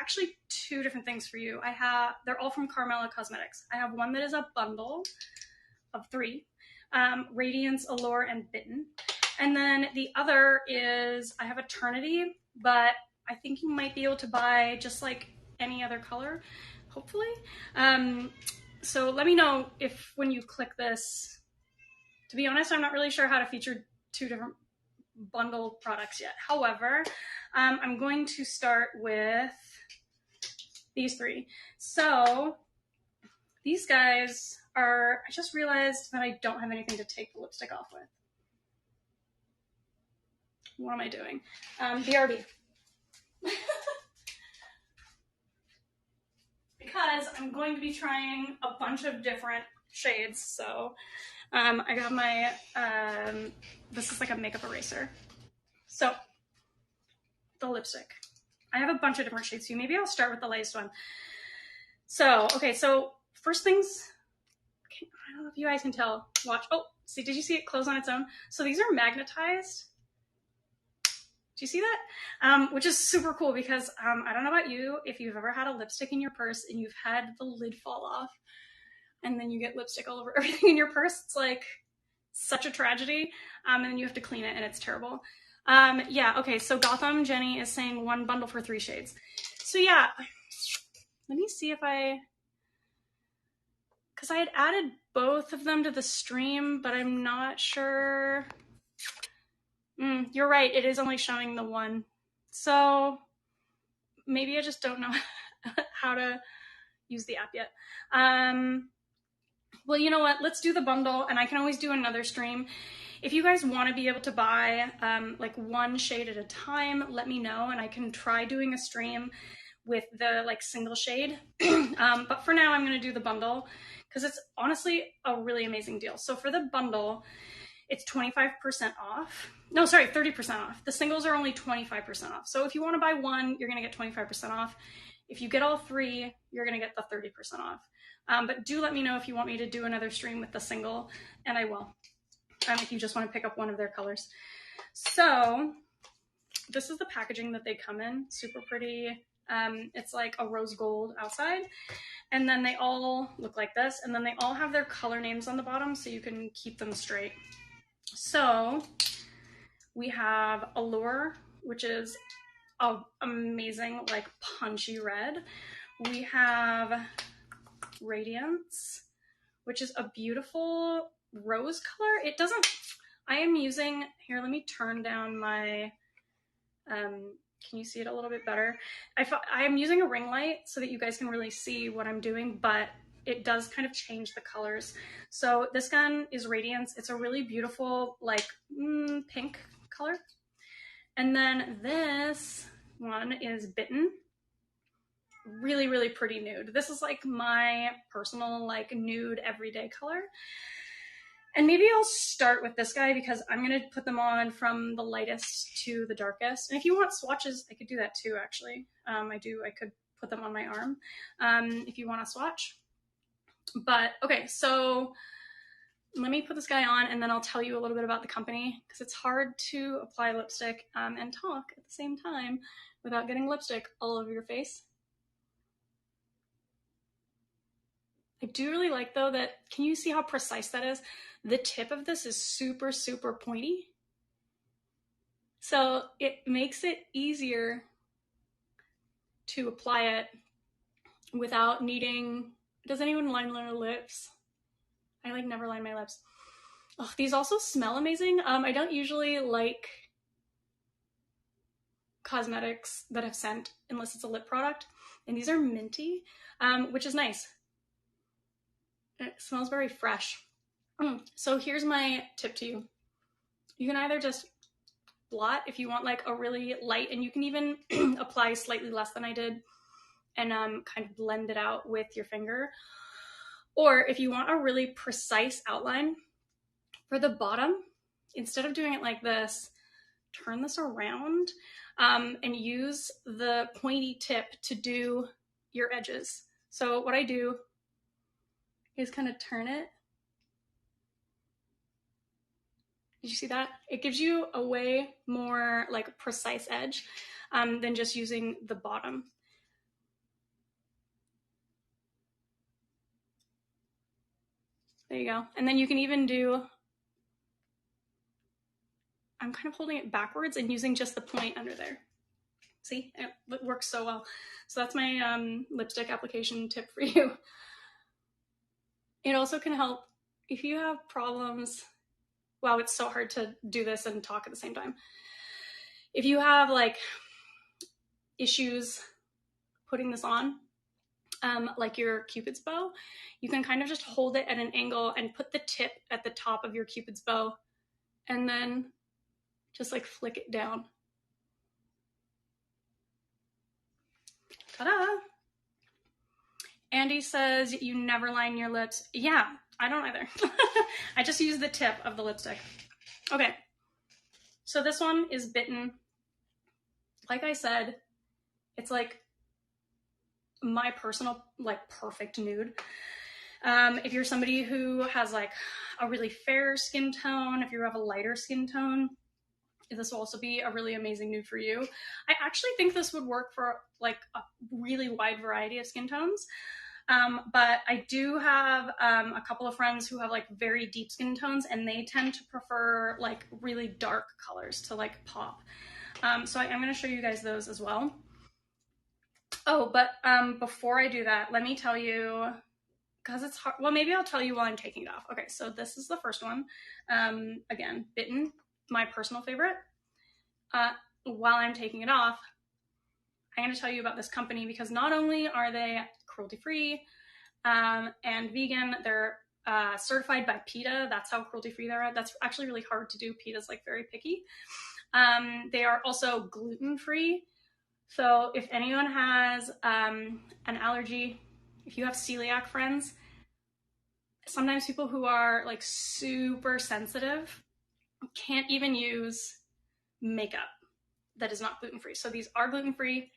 actually two different things for you. They're all from Karmela Cosmetics. I have one that is a bundle of 3, Radiance, Allure, and Bitten. And then the other is, I have Eternity, but I think you might be able to buy just like any other color, hopefully. So let me know if when you click this. To be honest, I'm not really sure how to feature 2 different bundle products yet. However, I'm going to start with these 3. So these guys are, I just realized that I don't have anything to take the lipstick off with. What am I doing? BRB. Because I'm going to be trying a bunch of different shades. So I got my, this is like a makeup eraser. So the lipstick. I have a bunch of different shades too. Maybe I'll start with the lightest one. So, okay, so first things, I don't know if you guys can tell. Watch. Oh, see, did you see it close on its own? So these are magnetized. Do you see that? Which is super cool because I don't know about you, if you've ever had a lipstick in your purse and you've had the lid fall off and then you get lipstick all over everything in your purse. It's like such a tragedy. And then you have to clean it and it's terrible. Yeah, okay, so Gotham Jenny is saying 1 bundle for 3 shades. So yeah, let me see if because I had added both of them to the stream, but I'm not sure. You're right, it is only showing the 1. So maybe I just don't know how to use the app yet. Well, you know what? Let's do the bundle, and I can always do another stream. If you guys want to be able to buy like 1 shade at a time, let me know, and I can try doing a stream with the like single shade. But for now, I'm going to do the bundle because it's honestly a really amazing deal. So for the bundle, it's 25% off. No, sorry, 30% off. The singles are only 25% off. So if you want to buy 1, you're going to get 25% off. If you get all 3, you're going to get the 30% off. But do let me know if you want me to do another stream with the single, and I will. If you just want to pick up one of their colors. So this is the packaging that they come in. Super pretty. It's like a rose gold outside. And then they all look like this. And then they all have their color names on the bottom so you can keep them straight. So we have Allure, which is an amazing, like punchy red. We have Radiance, which is a beautiful rose color. It doesn't, I am using, here, let me turn down my, can you see it a little bit better? I am using a ring light so that you guys can really see what I'm doing, but it does kind of change the colors. So this gun is Radiance. It's a really beautiful, like pink color. And then this one is Bitten. Really, really pretty nude. This is like my personal like nude everyday color. And maybe I'll start with this guy because I'm going to put them on from the lightest to the darkest. And if you want swatches, I could do that too, actually. I could put them on my arm if you want to swatch. But okay, so let me put this guy on and then I'll tell you a little bit about the company because it's hard to apply lipstick and talk at the same time without getting lipstick all over your face. I do really like though that, can you see how precise that is? The tip of this is super, super pointy. So it makes it easier to apply it without needing, does anyone line their lips? I like never line my lips. Oh, these also smell amazing. I don't usually like cosmetics that have scent unless it's a lip product. And these are minty, which is nice. It smells very fresh. So here's my tip to you. You can either just blot if you want like a really light, and you can even apply slightly less than I did and kind of blend it out with your finger. Or if you want a really precise outline for the bottom, instead of doing it like this, turn this around and use the pointy tip to do your edges. So what I do is kind of turn it. Did you see that? It gives you a way more like precise edge than just using the bottom. There you go. And then you can even do, I'm kind of holding it backwards and using just the point under there. See, it works so well. So that's my lipstick application tip for you. It also can help if you have problems. Wow, it's so hard to do this and talk at the same time. If you have like issues putting this on, like your Cupid's bow, you can kind of just hold it at an angle and put the tip at the top of your Cupid's bow and then just like flick it down. Ta-da! Andy says you never line your lips. Yeah, I don't either. I just use the tip of the lipstick. Okay, so this one is Bitten. Like I said, it's like my personal, like, perfect nude. If you're somebody who has like a really fair skin tone, if you have a lighter skin tone, this will also be a really amazing nude for you. I actually think this would work for like a really wide variety of skin tones. But I do have a couple of friends who have like very deep skin tones, and they tend to prefer like really dark colors to like pop. So I'm going to show you guys those as well. Oh, but before I do that, let me tell you, because it's hard. Well, maybe I'll tell you while I'm taking it off. Okay, so this is the first one. Again, Bitten, my personal favorite. While I'm taking it off, I'm going to tell you about this company because not only are they cruelty-free and vegan, they're certified by PETA. That's how cruelty-free they are. That's actually really hard to do. PETA's like very picky. They are also gluten-free. So if anyone has an allergy, if you have celiac friends, sometimes people who are like super sensitive can't even use makeup that is not gluten-free. So these are gluten-free,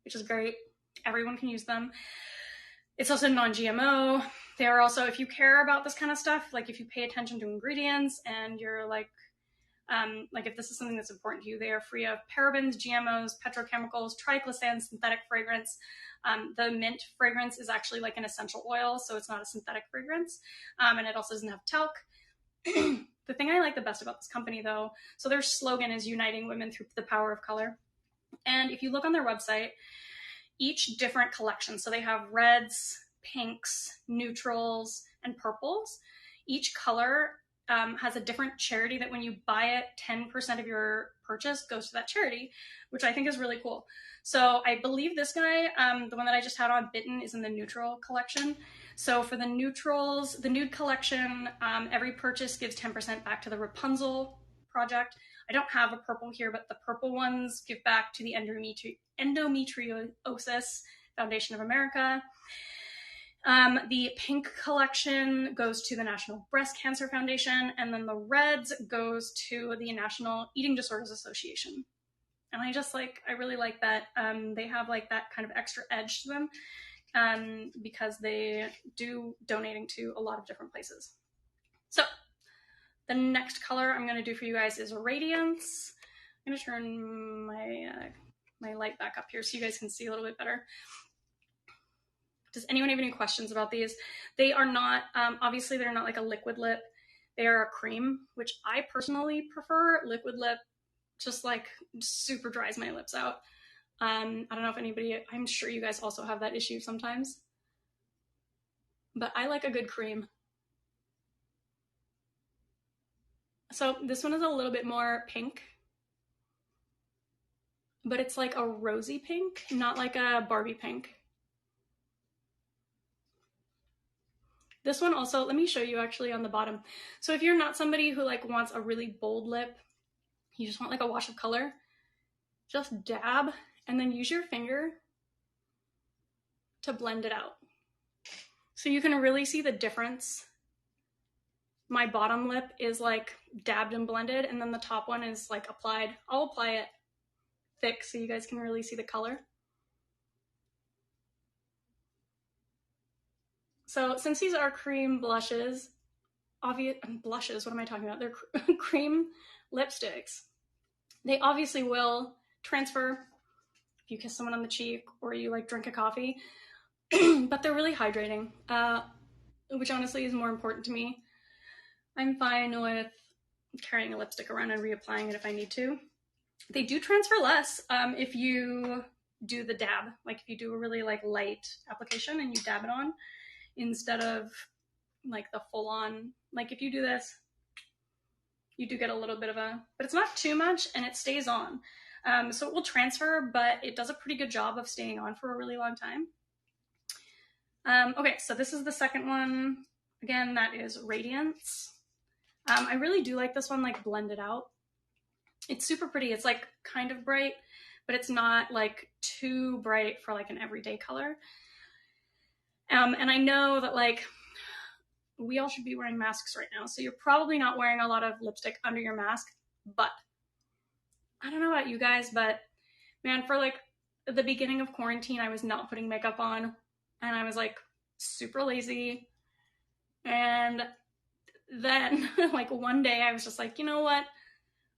which is great. Everyone can use them. It's also non-GMO. They are also, if you care about this kind of stuff, like if you pay attention to ingredients and you're like if this is something that's important to you, they are free of parabens, GMOs, petrochemicals, triglycerides, synthetic fragrance. The mint fragrance is actually like an essential oil, so it's not a synthetic fragrance. And it also doesn't have talc. The thing I like the best about this company, though, so their slogan is uniting women through the power of color. And if you look on their website, each different collection, so they have reds, pinks, neutrals, and purples. Each color has a different charity that when you buy it, 10% of your purchase goes to that charity, which I think is really cool. So I believe this guy, the one that I just had on, Bitten, is in the neutral collection. So for the neutrals, the nude collection, every purchase gives 10% back to the Rapunzel project. I don't have a purple here, but the purple ones give back to the Endometriosis Foundation of America. The pink collection goes to the National Breast Cancer Foundation, and then the reds goes to the National Eating Disorders Association. And I really like that. They have like that kind of extra edge to them because they do donating to a lot of different places. So the next color I'm going to do for you guys is Radiance. I'm going to turn my light back up here so you guys can see a little bit better. Does anyone have any questions about these? They are not, obviously they're not like a liquid lip. They are a cream, which I personally prefer. Liquid lip just like super dries my lips out. I don't know if anybody, I'm sure you guys also have that issue sometimes. But I like a good cream. So this one is a little bit more pink. But it's like a rosy pink, not like a Barbie pink. This one also, let me show you actually on the bottom. So if you're not somebody who like wants a really bold lip, you just want like a wash of color, just dab and then use your finger to blend it out. So you can really see the difference. My bottom lip is like dabbed and blended, and then the top one is like applied. I'll apply it thick so you guys can really see the color. So since these are cream blushes, blushes, what am I talking about? They're cream lipsticks. They obviously will transfer if you kiss someone on the cheek or you like drink a coffee, but they're really hydrating, which honestly is more important to me. I'm fine with carrying a lipstick around and reapplying it if I need to. They do transfer less if you do the dab. Like if you do a really like light application and you dab it on instead of like the full on, like if you do this, you do get a little bit of a, but it's not too much and it stays on. So it will transfer, but it does a pretty good job of staying on for a really long time. Okay, so this is the second one. Again, that is Radiance. I really do like this one, like blended out. It's super pretty. It's like kind of bright, but it's not like too bright for like an everyday color. And I know that like we all should be wearing masks right now, so you're probably not wearing a lot of lipstick under your mask, but I don't know about you guys, but man, for like the beginning of quarantine, I was not putting makeup on and I was like super lazy. And then like one day I was just like, you know what?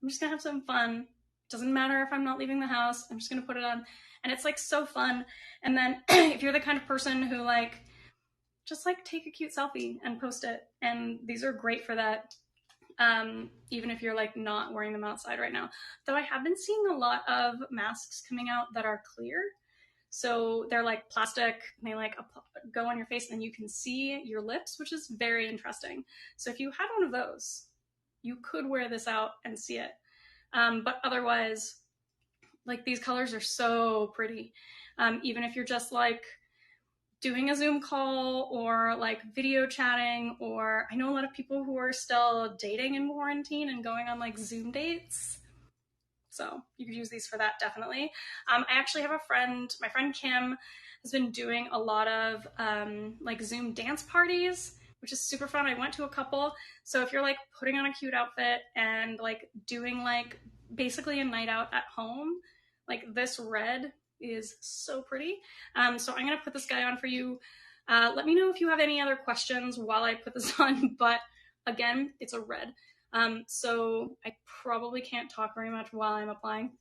I'm just gonna have some fun. Doesn't matter if I'm not leaving the house. I'm just gonna put it on. And it's like so fun. And then if you're the kind of person who like, just like take a cute selfie and post it. And these are great for that. Even if you're like not wearing them outside right now. Though I have been seeing a lot of masks coming out that are clear. So they're like plastic, and they like go on your face and you can see your lips, which is very interesting. So if you had one of those, you could wear this out and see it. But otherwise, like these colors are so pretty. Even if you're just like doing a Zoom call or like video chatting, or I know a lot of people who are still dating in quarantine and going on like Zoom dates. So you could use these for that, definitely. I actually have a friend, my friend Kim has been doing a lot of like Zoom dance parties, which is super fun. I went to a couple. So if you're like putting on a cute outfit and like doing like basically a night out at home, like this red is so pretty. So I'm gonna put this guy on for you. Let me know if you have any other questions while I put this on, but again, it's a red. So I probably can't talk very much while I'm applying.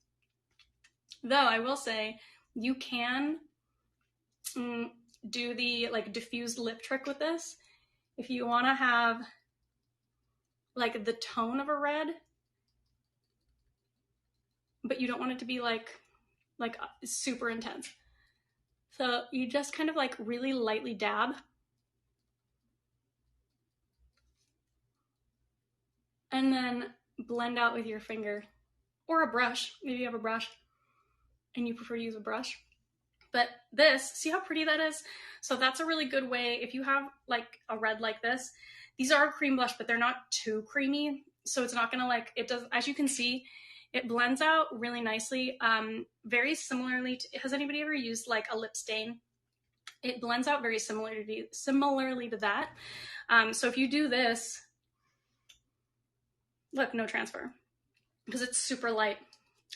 Though I will say you can do the like diffused lip trick with this. If you want to have like the tone of a red, but you don't want it to be like super intense. So you just kind of like really lightly dab. And then blend out with your finger or a brush. Maybe you have a brush and you prefer to use a brush. But this, see how pretty that is? So that's a really good way. If you have like a red like this, these are a cream blush, but they're not too creamy. So it's not gonna like, it does, as you can see, it blends out really nicely. Very similarly to, has anybody ever used like a lip stain? It blends out very similarly to that. So if you do this, look, no transfer, because it's super light.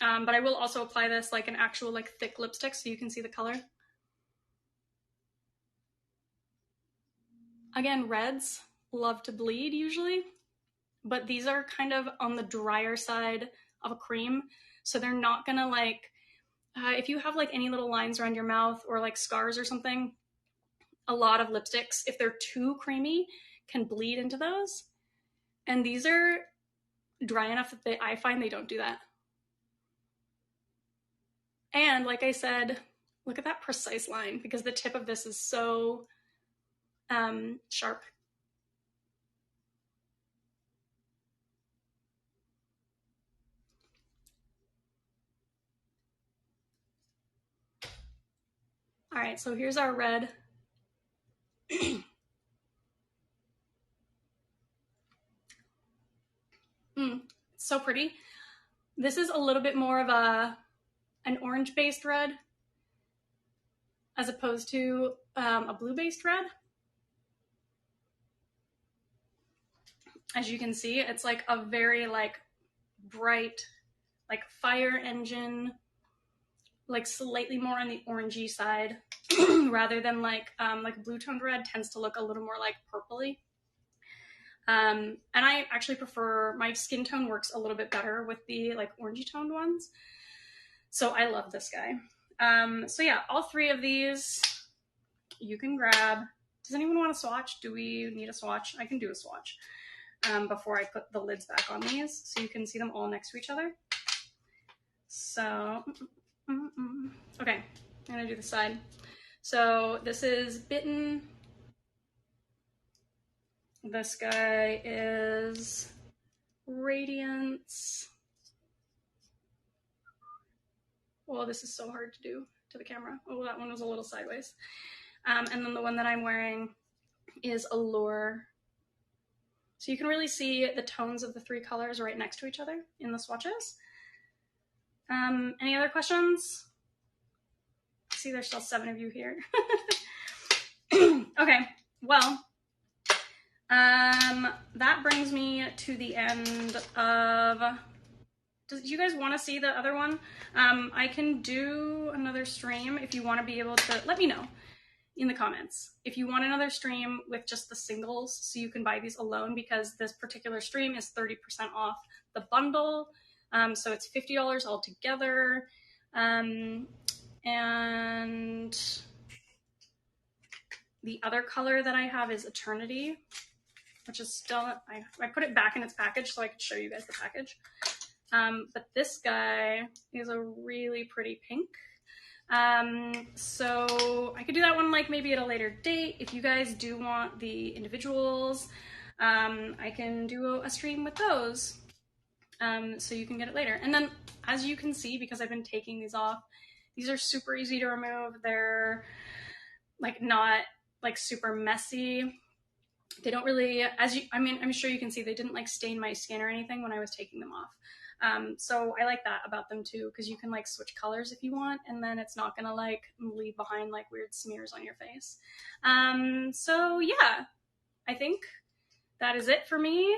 But I will also apply this like an actual like thick lipstick so you can see the color. Again, reds love to bleed usually, but these are kind of on the drier side of a cream. So they're not gonna like, if you have like any little lines around your mouth or like scars or something, a lot of lipsticks, if they're too creamy, can bleed into those. And these are dry enough that I find they don't do that. And like I said, look at that precise line, because the tip of this is so sharp. All right, so here's our red. So pretty. This is a little bit more of an orange-based red as opposed to a blue-based red. As you can see, it's like a very like bright, like fire engine, like slightly more on the orangey side rather than like blue toned red tends to look a little more like purpley. And I actually prefer, my skin tone works a little bit better with the like orangey toned ones. So I love this guy. So yeah, all three of these you can grab. Does anyone want a swatch? Do we need a swatch? I can do a swatch. before I put the lids back on these, so you can see them all next to each other. So, okay, I'm gonna do the side. So this is Bitten. This guy is Radiance. Oh, this is so hard to do to the camera. Oh, that one was a little sideways. And then the one that I'm wearing is Allure. So you can really see the tones of the three colors right next to each other in the swatches. Any other questions? I see there's still 7 of you here. Okay, well, that brings me to the end of... Do you guys want to see the other one? I can do another stream if you want to be able to... Let me know in the comments if you want another stream with just the singles, so you can buy these alone, because this particular stream is 30% off the bundle. So it's $50 altogether. And the other color that I have is Eternity, which is still, I put it back in its package so I could show you guys the package. But this guy is a really pretty pink. So I could do that one like maybe at a later date. If you guys do want the individuals, I can do a stream with those. So you can get it later. And then as you can see, because I've been taking these off, these are super easy to remove. They're like not like super messy. They don't really, I'm sure you can see, they didn't like stain my skin or anything when I was taking them off. So I like that about them too, because you can like switch colors if you want, and then it's not gonna like leave behind like weird smears on your face. So yeah, I think that is it for me.